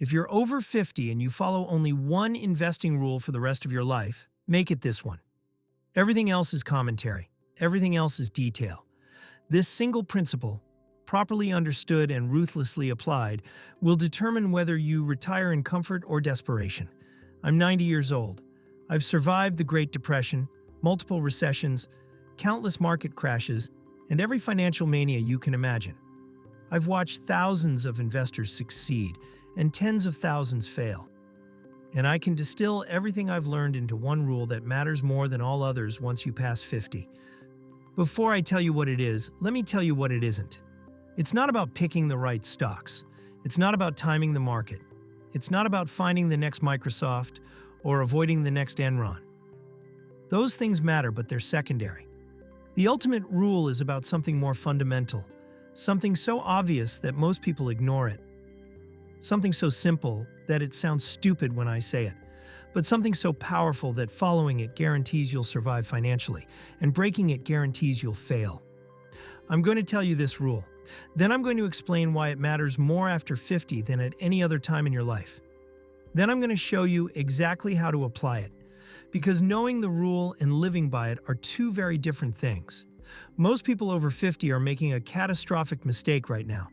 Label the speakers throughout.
Speaker 1: If you're over 50 and you follow only one investing rule for the rest of your life, make it this one. Everything else is commentary. Everything else is detail. This single principle, properly understood and ruthlessly applied, will determine whether you retire in comfort or desperation. I'm 90 years old. I've survived the Great Depression, multiple recessions, countless market crashes, and every financial mania you can imagine. I've watched thousands of investors succeed and tens of thousands fail. And I can distill everything I've learned into one rule that matters more than all others once you pass 50. Before I tell you what it is, let me tell you what it isn't. It's not about picking the right stocks. It's not about timing the market. It's not about finding the next Microsoft or avoiding the next Enron. Those things matter, but they're secondary. The ultimate rule is about something more fundamental, something so obvious that most people ignore it. Something so simple that it sounds stupid when I say it, but something so powerful that following it guarantees you'll survive financially, and breaking it guarantees you'll fail. I'm going to tell you this rule. Then I'm going to explain why it matters more after 50 than at any other time in your life. Then I'm going to show you exactly how to apply it, because knowing the rule and living by it are two very different things. Most people over 50 are making a catastrophic mistake right now.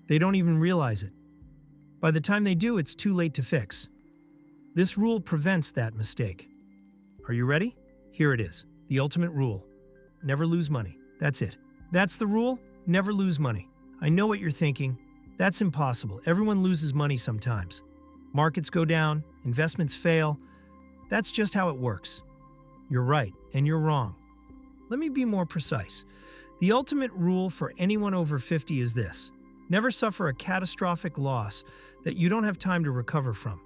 Speaker 1: They don't even realize it. By the time they do, it's too late to fix. This rule prevents that mistake. Are you ready? Here it is, the ultimate rule. Never lose money. That's it. That's the rule. Never lose money. I know what you're thinking. That's impossible. Everyone loses money sometimes. Markets go down, investments fail. That's just how it works. You're right, and you're wrong. Let me be more precise. The ultimate rule for anyone over 50 is this: never suffer a catastrophic loss that you don't have time to recover from.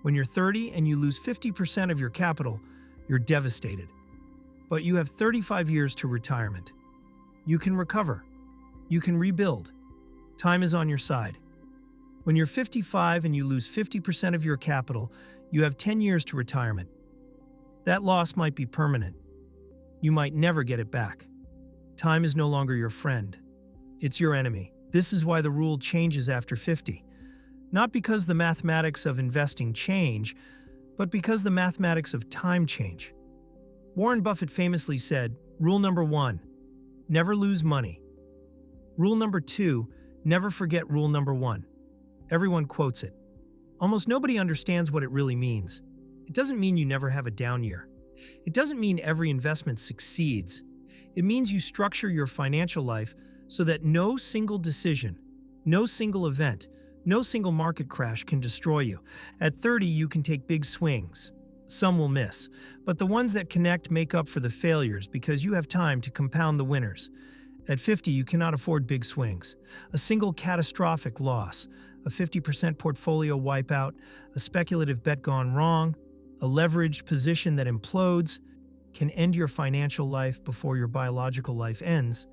Speaker 1: When you're 30 and you lose 50% of your capital, you're devastated. But you have 35 years to retirement. You can recover. You can rebuild. Time is on your side. When you're 55 and you lose 50% of your capital, you have 10 years to retirement. That loss might be permanent. You might never get it back. Time is no longer your friend. It's your enemy. This is why the rule changes after 50. Not because the mathematics of investing change, but because the mathematics of time change. Warren Buffett famously said, "Rule number 1, never lose money. Rule number 2, never forget rule number 1." Everyone quotes it. Almost nobody understands what it really means. It doesn't mean you never have a down year. It doesn't mean every investment succeeds. It means you structure your financial life so that no single decision, no single event, no single market crash can destroy you. At 30, you can take big swings. Some will miss, but the ones that connect make up for the failures because you have time to compound the winners. At 50, you cannot afford big swings. A single catastrophic loss, a 50% portfolio wipeout, a speculative bet gone wrong, a leveraged position that implodes, can end your financial life before your biological life ends.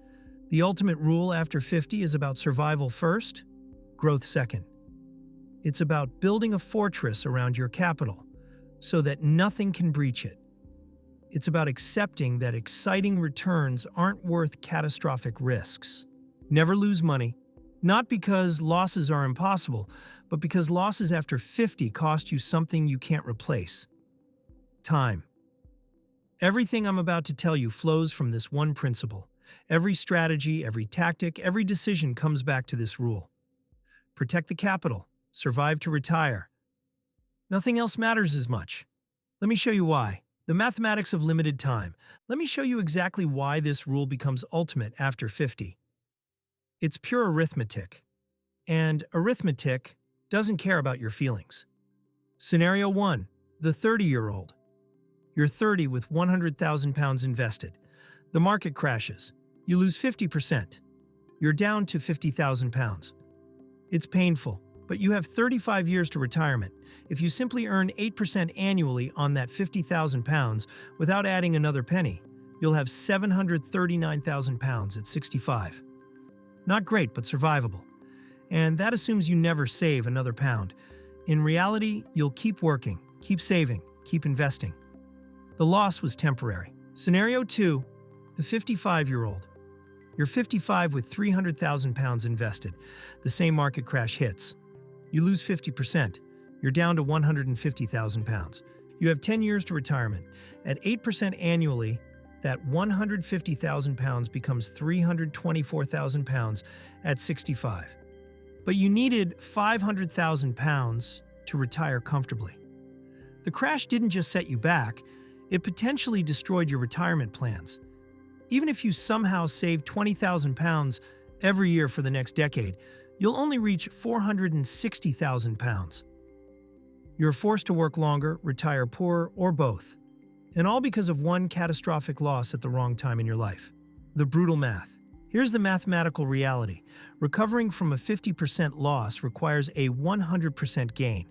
Speaker 1: The ultimate rule after 50 is about survival first, growth second. It's about building a fortress around your capital so that nothing can breach it. It's about accepting that exciting returns aren't worth catastrophic risks. Never lose money, not because losses are impossible, but because losses after 50 cost you something you can't replace: time. Everything I'm about to tell you flows from this one principle. Every strategy, every tactic, every decision comes back to this rule. Protect the capital, survive to retire. Nothing else matters as much. Let me show you why. The mathematics of limited time. Let me show you exactly why this rule becomes ultimate after 50. It's pure arithmetic. And arithmetic doesn't care about your feelings. Scenario 1, the 30-year-old. You're 30 with £100,000 invested. The market crashes. You lose 50%. You're down to £50,000. It's painful, but you have 35 years to retirement. If you simply earn 8% annually on that £50,000 without adding another penny, you'll have £739,000 at 65. Not great, but survivable. And that assumes you never save another pound. In reality, you'll keep working, keep saving, keep investing. The loss was temporary. Scenario 2, the 55-year-old. You're 55 with £300,000 invested. The same market crash hits. You lose 50%. You're down to 150,000 pounds. You have 10 years to retirement. At 8% annually, that 150,000 pounds becomes 324,000 pounds at 65. But you needed 500,000 pounds to retire comfortably. The crash didn't just set you back, it potentially destroyed your retirement plans. Even if you somehow save 20,000 pounds every year for the next decade, you'll only reach 460,000 pounds. You're forced to work longer, retire poorer, or both. And all because of one catastrophic loss at the wrong time in your life. The brutal math. Here's the mathematical reality. Recovering from a 50% loss requires a 100% gain.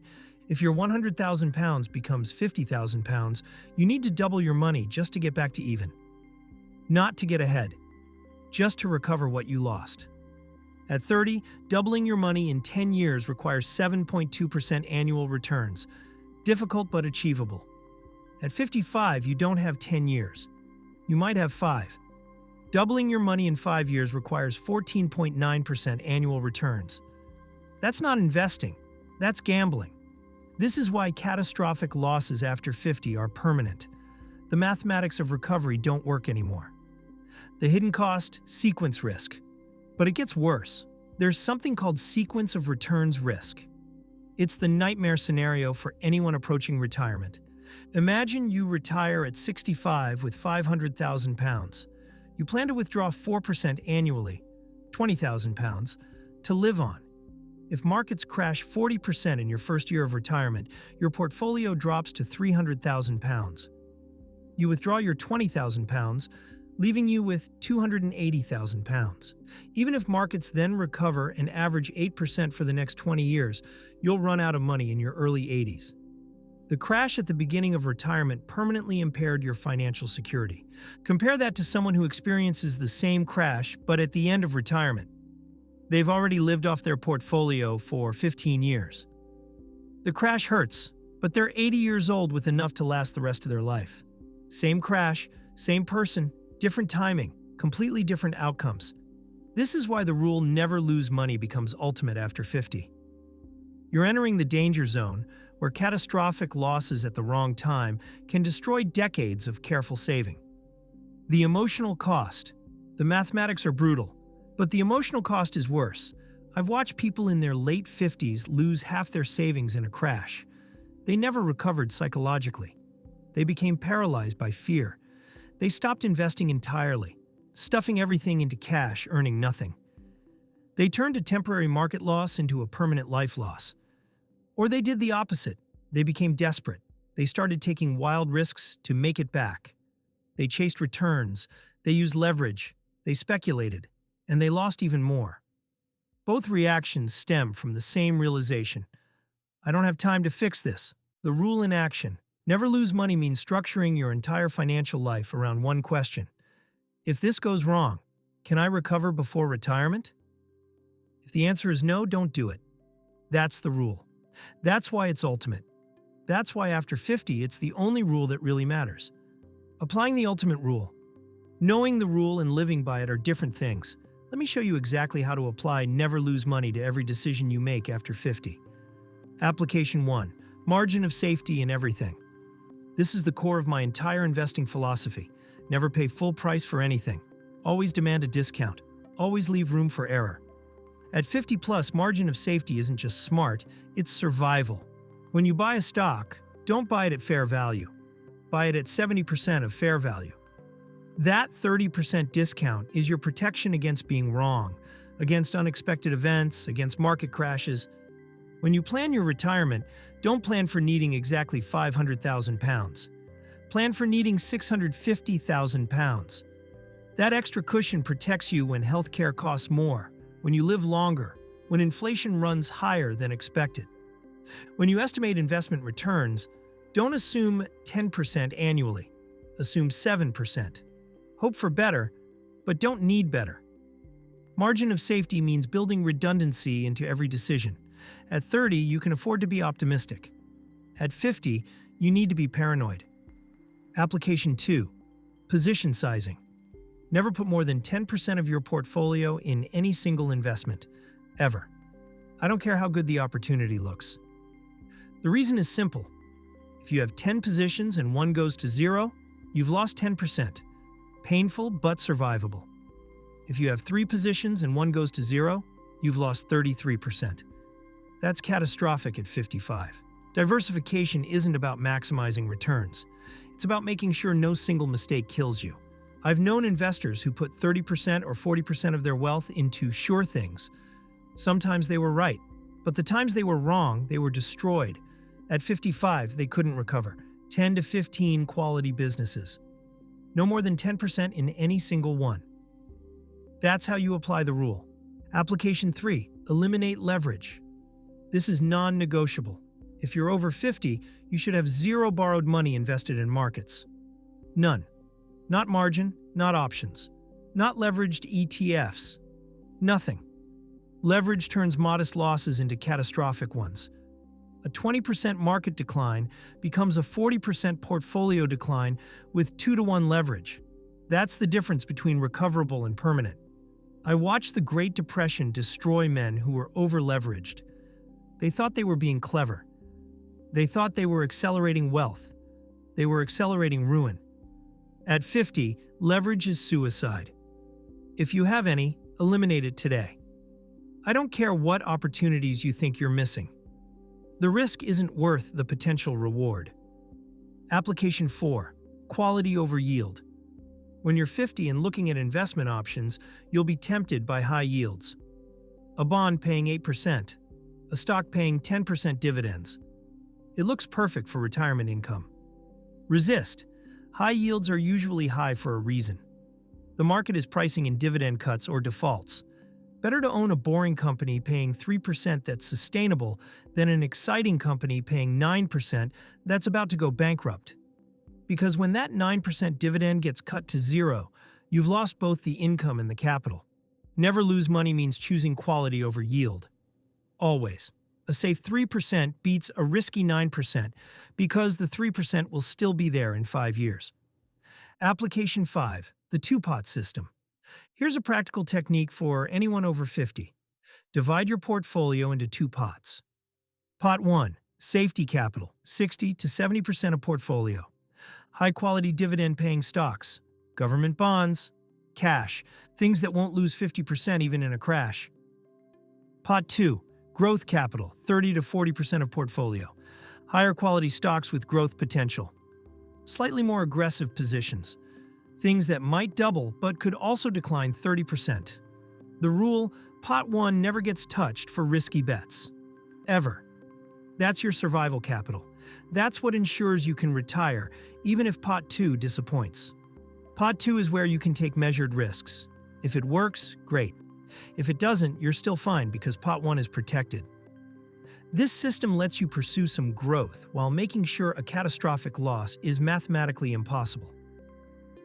Speaker 1: If your 100,000 pounds becomes 50,000 pounds, you need to double your money just to get back to even. Not to get ahead, just to recover what you lost. At 30, doubling your money in 10 years requires 7.2% annual returns. Difficult but achievable. At 55, you don't have 10 years. You might have 5. Doubling your money in 5 years requires 14.9% annual returns. That's not investing, that's gambling. This is why catastrophic losses after 50 are permanent. The mathematics of recovery don't work anymore. The hidden cost, sequence risk. But it gets worse. There's something called sequence of returns risk. It's the nightmare scenario for anyone approaching retirement. Imagine you retire at 65 with 500,000 pounds. You plan to withdraw 4% annually, 20,000 pounds, to live on. If markets crash 40% in your first year of retirement, your portfolio drops to 300,000 pounds. You withdraw your 20,000 pounds, leaving you with 280,000 pounds. Even if markets then recover and average 8% for the next 20 years, you'll run out of money in your early 80s. The crash at the beginning of retirement permanently impaired your financial security. Compare that to someone who experiences the same crash, but at the end of retirement. They've already lived off their portfolio for 15 years. The crash hurts, but they're 80 years old with enough to last the rest of their life. Same crash, same person, different timing, completely different outcomes. This is why the rule never lose money becomes ultimate after 50. You're entering the danger zone, where catastrophic losses at the wrong time can destroy decades of careful saving. The emotional cost. The mathematics are brutal, but the emotional cost is worse. I've watched people in their late 50s lose half their savings in a crash. They never recovered psychologically. They became paralyzed by fear. They stopped investing entirely, stuffing everything into cash, earning nothing. They turned a temporary market loss into a permanent life loss. Or they did the opposite. They became desperate. They started taking wild risks to make it back. They chased returns. They used leverage. They speculated. And they lost even more. Both reactions stem from the same realization. I don't have time to fix this. The rule in action. Never lose money means structuring your entire financial life around one question. If this goes wrong, can I recover before retirement? If the answer is no, don't do it. That's the rule. That's why it's ultimate. That's why after 50, it's the only rule that really matters. Applying the ultimate rule. Knowing the rule and living by it are different things. Let me show you exactly how to apply never lose money to every decision you make after 50. Application 1. Margin of safety in everything. This is the core of my entire investing philosophy. Never pay full price for anything. Always demand a discount. Always leave room for error. At 50 plus, margin of safety isn't just smart, it's survival. When you buy a stock, don't buy it at fair value. Buy it at 70% of fair value. That 30% discount is your protection against being wrong, against unexpected events, against market crashes. When you plan your retirement, don't plan for needing exactly 500,000 pounds. Plan for needing 650,000 pounds. That extra cushion protects you when healthcare costs more, when you live longer, when inflation runs higher than expected. When you estimate investment returns, don't assume 10% annually. Assume 7%. Hope for better, but don't need better. Margin of safety means building redundancy into every decision. At 30, you can afford to be optimistic. At 50, you need to be paranoid. Application 2. Position sizing. Never put more than 10% of your portfolio in any single investment, ever. I don't care how good the opportunity looks. The reason is simple. If you have 10 positions and one goes to zero, you've lost 10%. Painful but survivable. If you have 3 positions and one goes to zero, you've lost 33%. That's catastrophic at 55. Diversification isn't about maximizing returns. It's about making sure no single mistake kills you. I've known investors who put 30% or 40% of their wealth into sure things. Sometimes they were right, but the times they were wrong, they were destroyed. At 55, they couldn't recover. 10 to 15 quality businesses. No more than 10% in any single one. That's how you apply the rule. Application 3. Eliminate leverage. This is non-negotiable. If you're over 50, you should have zero borrowed money invested in markets. None. Not margin, not options. Not leveraged ETFs. Nothing. Leverage turns modest losses into catastrophic ones. A 20% market decline becomes a 40% portfolio decline with 2-to-1 leverage. That's the difference between recoverable and permanent. I watched the Great Depression destroy men who were over-leveraged. They thought they were being clever. They thought they were accelerating wealth. They were accelerating ruin. At 50, leverage is suicide. If you have any, eliminate it today. I don't care what opportunities you think you're missing. The risk isn't worth the potential reward. Application 4. Quality over yield. When you're 50 and looking at investment options, you'll be tempted by high yields. A bond paying 8%, a stock paying 10% dividends. It looks perfect for retirement income. Resist. High yields are usually high for a reason. The market is pricing in dividend cuts or defaults. Better to own a boring company paying 3% that's sustainable than an exciting company paying 9% that's about to go bankrupt. Because when that 9% dividend gets cut to zero, you've lost both the income and the capital. Never lose money means choosing quality over yield. Always. A safe 3% beats a risky 9% because the 3% will still be there in 5 years. Application 5. The two-pot system. Here's a practical technique for anyone over 50. Divide your portfolio into 2 pots. Pot 1. Safety capital, 60 to 70% of portfolio. High-quality dividend-paying stocks, government bonds, cash, things that won't lose 50% even in a crash. Pot 2. Growth capital, 30 to 40% of portfolio. Higher quality stocks with growth potential. Slightly more aggressive positions. Things that might double but could also decline 30%. The rule, pot 1 never gets touched for risky bets. Ever. That's your survival capital. That's what ensures you can retire, even if pot 2 disappoints. Pot 2 is where you can take measured risks. If it works, great. If it doesn't, you're still fine because pot 1 is protected. This system lets you pursue some growth while making sure a catastrophic loss is mathematically impossible.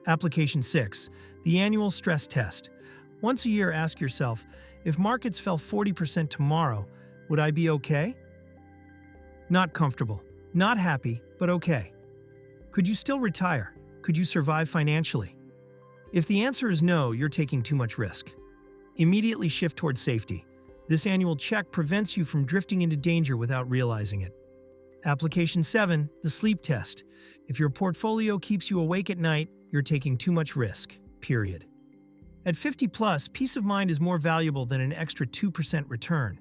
Speaker 1: Application 6. The annual stress test. Once a year, ask yourself, if markets fell 40% tomorrow, would I be okay? Not comfortable, not happy, but okay. Could you still retire? Could you survive financially? If the answer is no, you're taking too much risk. Immediately shift toward safety. This annual check prevents you from drifting into danger without realizing it. Application 7. The sleep test. If your portfolio keeps you awake at night, you're taking too much risk, period. At 50 plus, peace of mind is more valuable than an extra 2% return.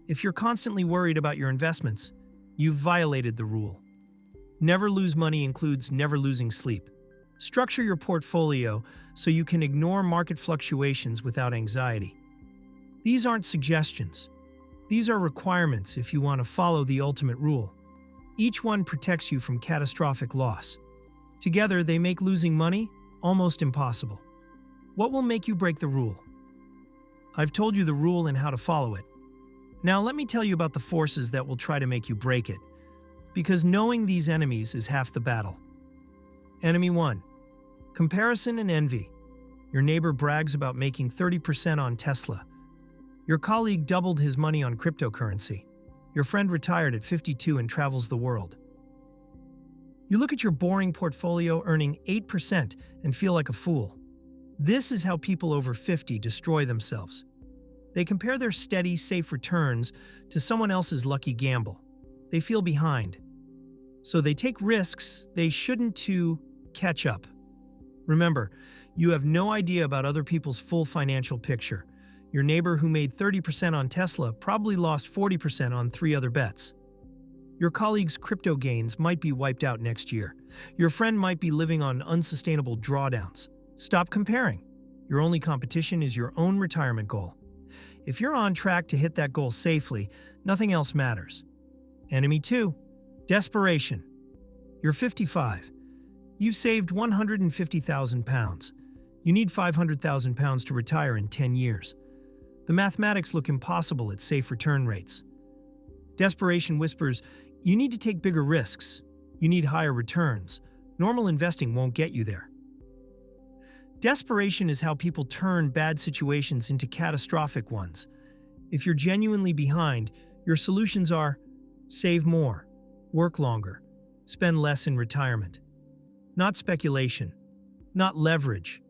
Speaker 1: If you're constantly worried about your investments, you've violated the rule. Never lose money includes never losing sleep. Structure your portfolio so you can ignore market fluctuations without anxiety. These aren't suggestions. These are requirements if you want to follow the ultimate rule. Each one protects you from catastrophic loss. Together, they make losing money almost impossible. What will make you break the rule? I've told you the rule and how to follow it. Now let me tell you about the forces that will try to make you break it. Because knowing these enemies is half the battle. Enemy 1. Comparison and envy. Your neighbor brags about making 30% on Tesla. Your colleague doubled his money on cryptocurrency. Your friend retired at 52 and travels the world. You look at your boring portfolio earning 8% and feel like a fool. This is how people over 50 destroy themselves. They compare their steady, safe returns to someone else's lucky gamble. They feel behind. So they take risks they shouldn't to catch up. Remember, you have no idea about other people's full financial picture. Your neighbor who made 30% on Tesla probably lost 40% on 3 other bets. Your colleague's crypto gains might be wiped out next year. Your friend might be living on unsustainable drawdowns. Stop comparing. Your only competition is your own retirement goal. If you're on track to hit that goal safely, nothing else matters. Enemy 2. Desperation. You're 55. You've saved £150,000. You need £500,000 to retire in 10 years. The mathematics look impossible at safe return rates. Desperation whispers, you need to take bigger risks. You need higher returns. Normal investing won't get you there. Desperation is how people turn bad situations into catastrophic ones. If you're genuinely behind, your solutions are save more, work longer, spend less in retirement. Not speculation, not leverage,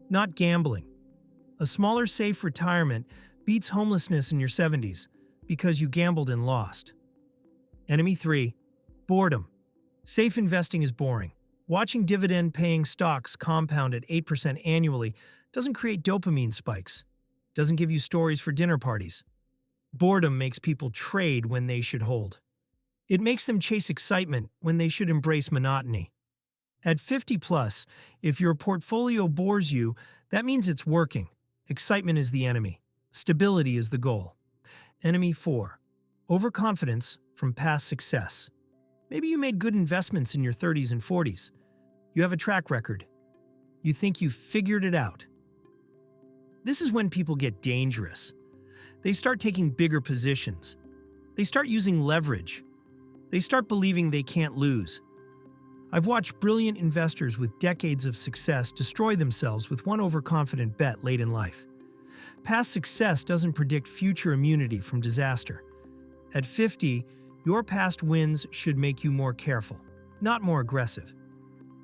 Speaker 1: not gambling. A smaller, safe retirement beats homelessness in your 70s because you gambled and lost. Enemy 3. Boredom. Safe investing is boring. Watching dividend-paying stocks compound at 8% annually doesn't create dopamine spikes, doesn't give you stories for dinner parties. Boredom makes people trade when they should hold. It makes them chase excitement when they should embrace monotony. At 50 plus, if your portfolio bores you, that means it's working. Excitement is the enemy. Stability is the goal. Enemy 4. Overconfidence from past success. Maybe you made good investments in your 30s and 40s. You have a track record. You think you've figured it out. This is when people get dangerous. They start taking bigger positions. They start using leverage. They start believing they can't lose. I've watched brilliant investors with decades of success destroy themselves with one overconfident bet late in life. Past success doesn't predict future immunity from disaster. At 50, your past wins should make you more careful, not more aggressive.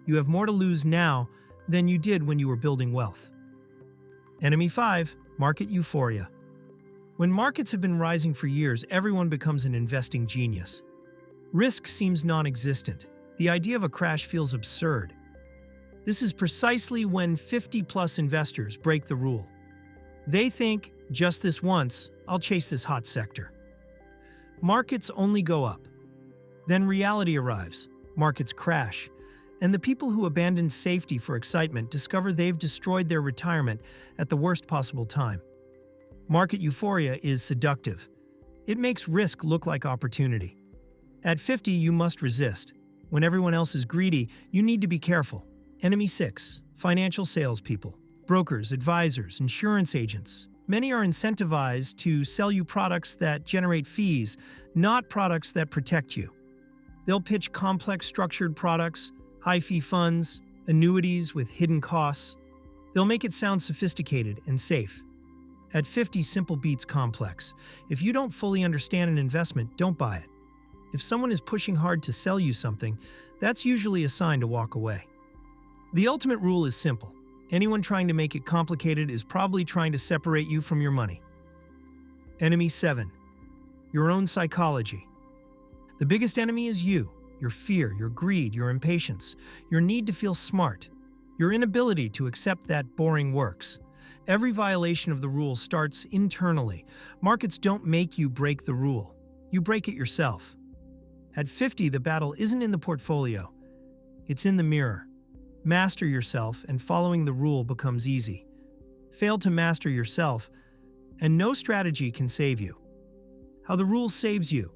Speaker 1: You have more to lose now than you did when you were building wealth. Enemy 5. Market euphoria. When markets have been rising for years, everyone becomes an investing genius. Risk seems non-existent. The idea of a crash feels absurd. This is precisely when 50-plus investors break the rule. They think, just this once, I'll chase this hot sector. Markets only go up. Then reality arrives. Markets crash. And the people who abandoned safety for excitement discover they've destroyed their retirement at the worst possible time. Market euphoria is seductive. It makes risk look like opportunity. At 50, you must resist. When everyone else is greedy, you need to be careful. Enemy 6. Financial salespeople. Brokers, advisors, insurance agents. Many are incentivized to sell you products that generate fees, not products that protect you. They'll pitch complex structured products, high-fee funds, annuities with hidden costs. They'll make it sound sophisticated and safe. At 50, simple beats complex. If you don't fully understand an investment, don't buy it. If someone is pushing hard to sell you something, that's usually a sign to walk away. The ultimate rule is simple. Anyone trying to make it complicated is probably trying to separate you from your money. Enemy 7. Your own psychology. The biggest enemy is you. Your fear, your greed, your impatience, your need to feel smart, your inability to accept that boring works. Every violation of the rule starts internally. Markets don't make you break the rule. You break it yourself. At 50, the battle isn't in the portfolio. It's in the mirror. Master yourself, and following the rule becomes easy. Fail to master yourself, and no strategy can save you. How the rule saves you.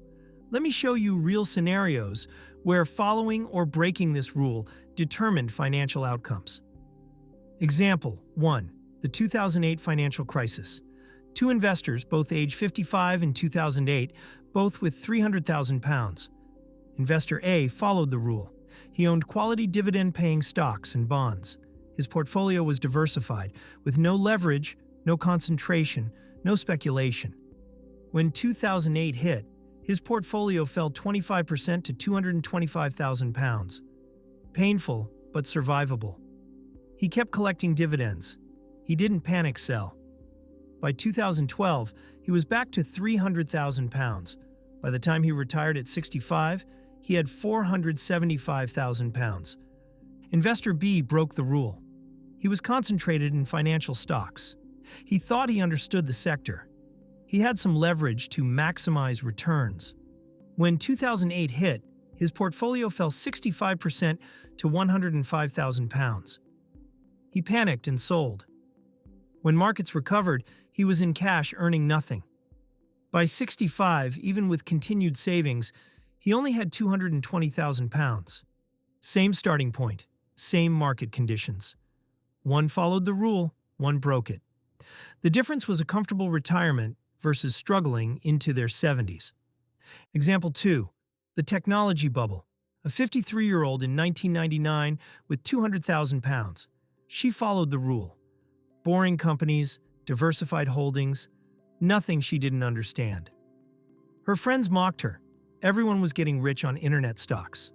Speaker 1: Let me show you real scenarios where following or breaking this rule determined financial outcomes. Example 1. The 2008 financial crisis. Two investors, both age 55 in 2008, both with £300,000. Investor A followed the rule. He owned quality dividend-paying stocks and bonds. His portfolio was diversified, with no leverage, no concentration, no speculation. When 2008 hit, his portfolio fell 25% to £225,000. Painful, but survivable. He kept collecting dividends. He didn't panic sell. By 2012, he was back to £300,000. By the time he retired at 65, he had £475,000. Investor B broke the rule. He was concentrated in financial stocks. He thought he understood the sector. He had some leverage to maximize returns. When 2008 hit, his portfolio fell 65% to £105,000. He panicked and sold. When markets recovered, he was in cash earning nothing. By 65, even with continued savings, he only had £220,000. Same starting point, same market conditions. One followed the rule, one broke it. The difference was a comfortable retirement versus struggling into their 70s. Example 2. The technology bubble. A 53-year-old in 1999 with £200,000. She followed the rule. Boring companies, diversified holdings, nothing she didn't understand. Her friends mocked her. Everyone was getting rich on internet stocks.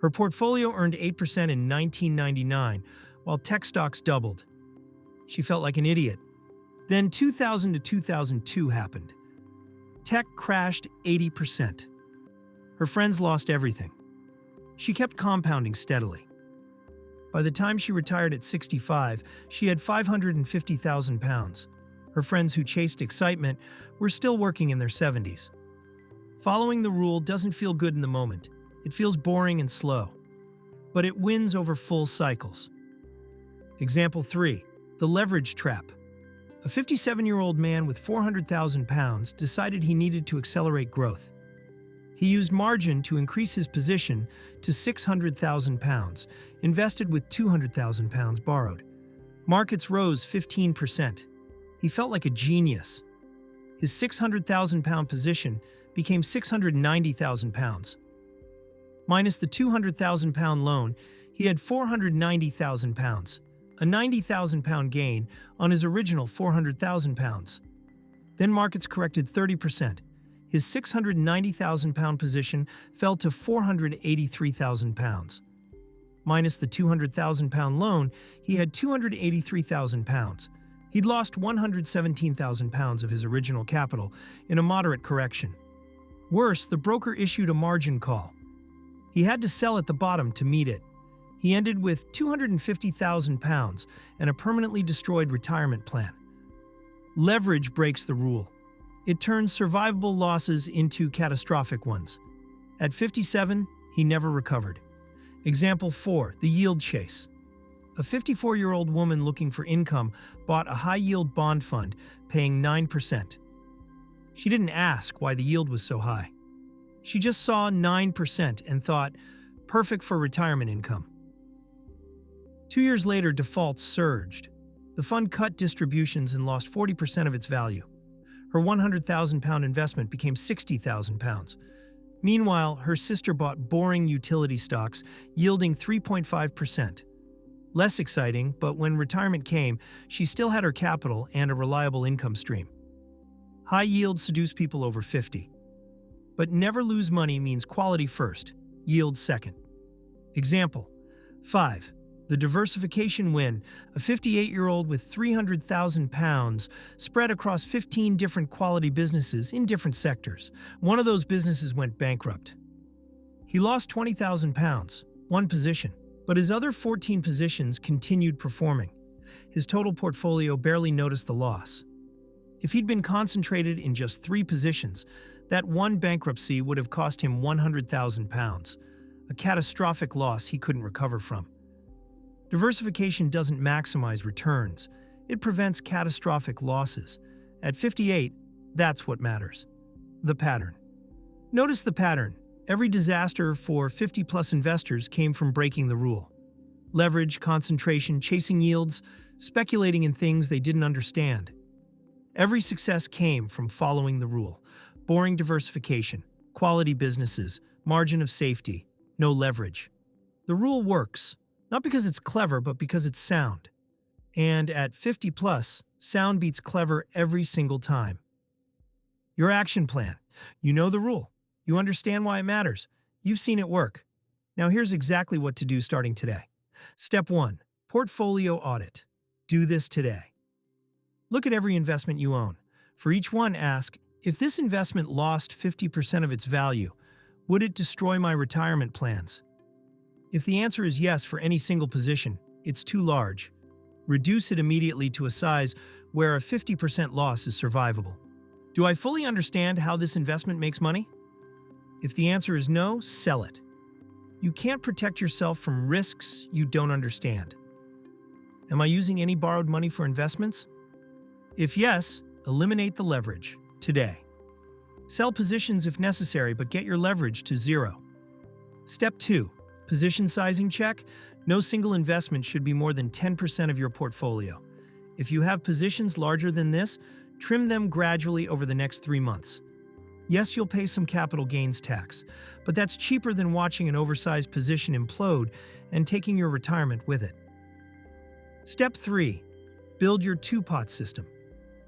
Speaker 1: Her portfolio earned 8% in 1999, while tech stocks doubled. She felt like an idiot. Then 2000 to 2002 happened. Tech crashed 80%. Her friends lost everything. She kept compounding steadily. By the time she retired at 65, she had £550,000. Her friends who chased excitement were still working in their 70s. Following the rule doesn't feel good in the moment. It feels boring and slow. But it wins over full cycles. Example 3. The leverage trap. A 57-year-old man with £400,000 decided he needed to accelerate growth. He used margin to increase his position to £600,000, invested with £200,000 borrowed. Markets rose 15%. He felt like a genius. His £600,000 position became £690,000. Minus the £200,000 loan, he had £490,000, a £90,000 gain on his original £400,000. Then markets corrected 30%. His £690,000 position fell to £483,000. Minus the £200,000 loan, he had £283,000. He'd lost £117,000 of his original capital in a moderate correction. Worse, the broker issued a margin call. He had to sell at the bottom to meet it. He ended with £250,000 and a permanently destroyed retirement plan. Leverage breaks the rule. It turns survivable losses into catastrophic ones. At 57, he never recovered. Example 4. The yield chase. A 54-year-old woman looking for income bought a high-yield bond fund, paying 9%. She didn't ask why the yield was so high. She just saw 9% and thought, perfect for retirement income. 2 years later, defaults surged. The fund cut distributions and lost 40% of its value. Her £100,000 investment became £60,000. Meanwhile, her sister bought boring utility stocks, yielding 3.5%. Less exciting, but when retirement came, she still had her capital and a reliable income stream. High yields seduce people over 50. But never lose money means quality first, yield second. Example 5. The diversification win. A 58-year-old with £300,000 spread across 15 different quality businesses in different sectors. One of those businesses went bankrupt. He lost £20,000, one position, but his other 14 positions continued performing. His total portfolio barely noticed the loss. If he'd been concentrated in just 3 positions, that one bankruptcy would have cost him £100,000, a catastrophic loss he couldn't recover from. Diversification doesn't maximize returns. It prevents catastrophic losses. At 58, that's what matters. The pattern. Notice the pattern. Every disaster for 50-plus investors came from breaking the rule. Leverage, concentration, chasing yields, speculating in things they didn't understand. Every success came from following the rule. Boring diversification, quality businesses, margin of safety, no leverage. The rule works. Not because it's clever, but because it's sound. And at 50 plus, sound beats clever every single time. Your action plan. You know the rule. You understand why it matters. You've seen it work. Now here's exactly what to do starting today. Step 1. Portfolio audit. Do this today. Look at every investment you own. For each one, ask, if this investment lost 50% of its value, would it destroy my retirement plans? If the answer is yes for any single position, it's too large. Reduce it immediately to a size where a 50% loss is survivable. Do I fully understand how this investment makes money? If the answer is no, sell it. You can't protect yourself from risks you don't understand. Am I using any borrowed money for investments? If yes, eliminate the leverage today. Sell positions if necessary, but get your leverage to zero. Step 2. Position sizing check. No single investment should be more than 10% of your portfolio. If you have positions larger than this, trim them gradually over the next 3 months. Yes, you'll pay some capital gains tax, but that's cheaper than watching an oversized position implode and taking your retirement with it. Step 3. Build your two-pot system.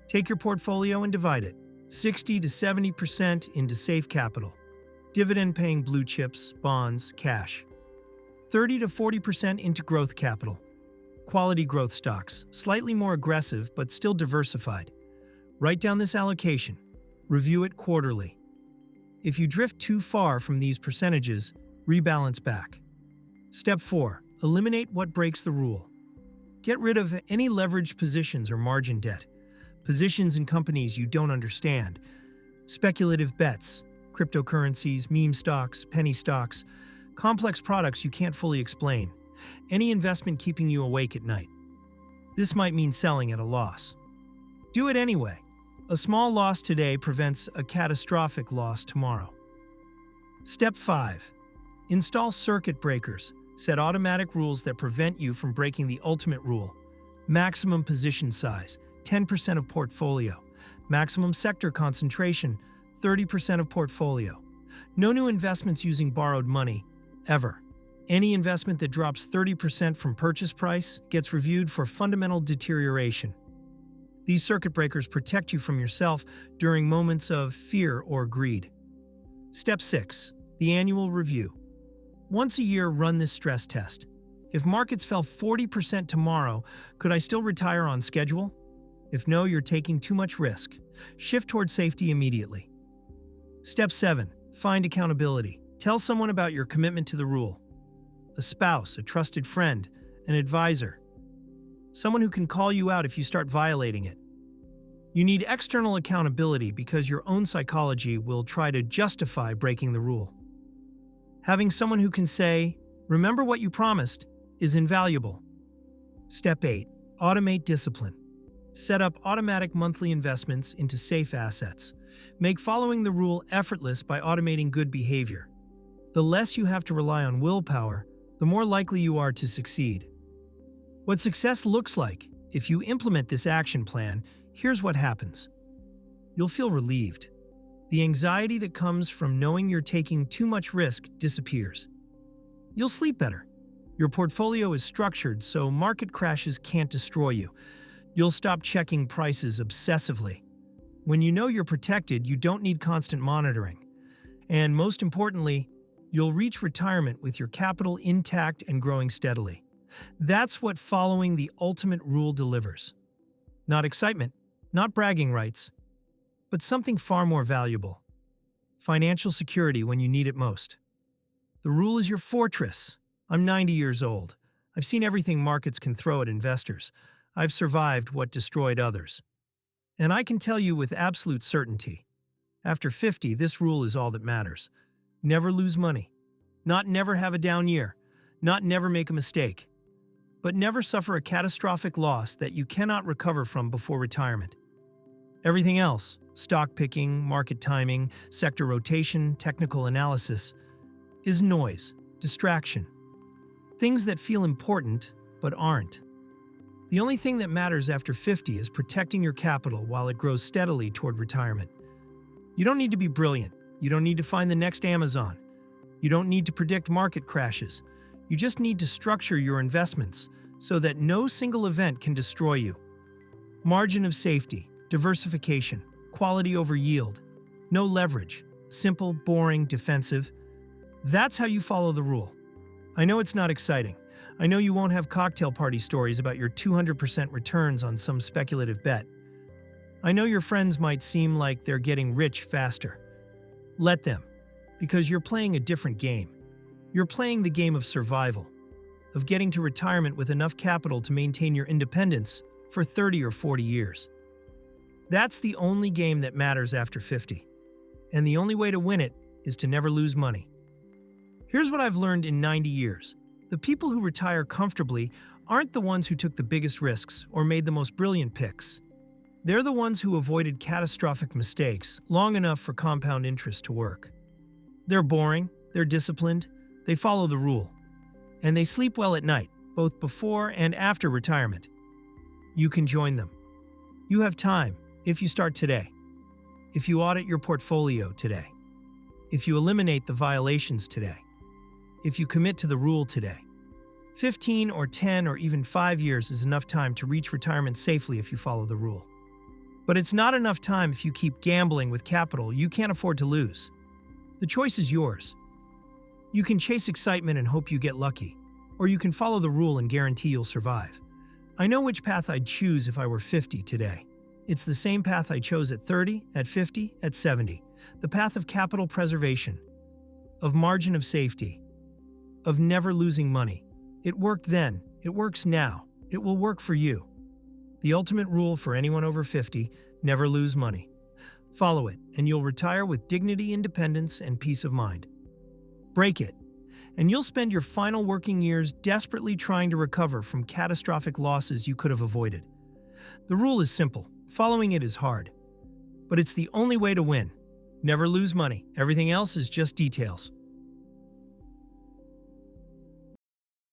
Speaker 1: Take your portfolio and divide it, 60 to 70% into safe capital, dividend-paying blue chips, bonds, cash. 30 to 40% into growth capital, quality growth stocks, slightly more aggressive but still diversified. Write down this allocation. Review it quarterly. If you drift too far from these percentages, rebalance back. Step 4. Eliminate what breaks the rule. Get rid of any leveraged positions or margin debt, positions in companies you don't understand, speculative bets, cryptocurrencies, meme stocks, penny stocks, complex products you can't fully explain, any investment keeping you awake at night. This might mean selling at a loss. Do it anyway. A small loss today prevents a catastrophic loss tomorrow. Step 5. Install circuit breakers. Set automatic rules that prevent you from breaking the ultimate rule. Maximum position size, 10% of portfolio. Maximum sector concentration, 30% of portfolio. No new investments using borrowed money, ever. Any investment that drops 30% from purchase price gets reviewed for fundamental deterioration. These circuit breakers protect you from yourself during moments of fear or greed. Step 6. The annual review. Once a year, run this stress test. If markets fell 40% tomorrow, could I still retire on schedule? If no, you're taking too much risk. Shift toward safety immediately. Step 7. Find accountability. Tell someone about your commitment to the rule. A spouse, a trusted friend, an advisor. Someone who can call you out if you start violating it. You need external accountability because your own psychology will try to justify breaking the rule. Having someone who can say, "Remember what you promised," is invaluable. Step 8. Automate discipline. Set up automatic monthly investments into safe assets. Make following the rule effortless by automating good behavior. The less you have to rely on willpower, the more likely you are to succeed. What success looks like, if you implement this action plan, here's what happens. You'll feel relieved. The anxiety that comes from knowing you're taking too much risk disappears. You'll sleep better. Your portfolio is structured so market crashes can't destroy you. You'll stop checking prices obsessively. When you know you're protected, you don't need constant monitoring. And most importantly, you'll reach retirement with your capital intact and growing steadily. That's what following the ultimate rule delivers. Not excitement, not bragging rights, but something far more valuable. Financial security when you need it most. The rule is your fortress. I'm 90 years old. I've seen everything markets can throw at investors. I've survived what destroyed others. And I can tell you with absolute certainty, after 50, this rule is all that matters. Never lose money. Not never have a down year. Not never make a mistake. But never suffer a catastrophic loss that you cannot recover from before retirement. Everything else, stock picking, market timing, sector rotation, technical analysis, is noise, distraction. Things that feel important, but aren't. The only thing that matters after 50 is protecting your capital while it grows steadily toward retirement. You don't need to be brilliant. You don't need to find the next Amazon. You don't need to predict market crashes. You just need to structure your investments so that no single event can destroy you. Margin of safety, diversification, quality over yield, no leverage, simple, boring, defensive. That's how you follow the rule. I know it's not exciting. I know you won't have cocktail party stories about your 200% returns on some speculative bet. I know your friends might seem like they're getting rich faster. Let them, because you're playing a different game. You're playing the game of survival, of getting to retirement with enough capital to maintain your independence for 30 or 40 years. That's the only game that matters after 50. And the only way to win it is to never lose money. Here's what I've learned in 90 years. The people who retire comfortably aren't the ones who took the biggest risks or made the most brilliant picks. They're the ones who avoided catastrophic mistakes long enough for compound interest to work. They're boring, they're disciplined, they follow the rule, and they sleep well at night, both before and after retirement. You can join them. You have time if you start today, if you audit your portfolio today, if you eliminate the violations today, if you commit to the rule today. 15 or 10 or even 5 years is enough time to reach retirement safely if you follow the rule. But it's not enough time if you keep gambling with capital you can't afford to lose. The choice is yours. You can chase excitement and hope you get lucky, or you can follow the rule and guarantee you'll survive. I know which path I'd choose if I were 50 today. It's the same path I chose at 30, at 50, at 70. The path of capital preservation, of margin of safety, of never losing money. It worked then, it works now, it will work for you. The ultimate rule for anyone over 50, never lose money. Follow it, and you'll retire with dignity, independence, and peace of mind. Break it, and you'll spend your final working years desperately trying to recover from catastrophic losses you could have avoided. The rule is simple, following it is hard. But it's the only way to win. Never lose money, everything else is just details.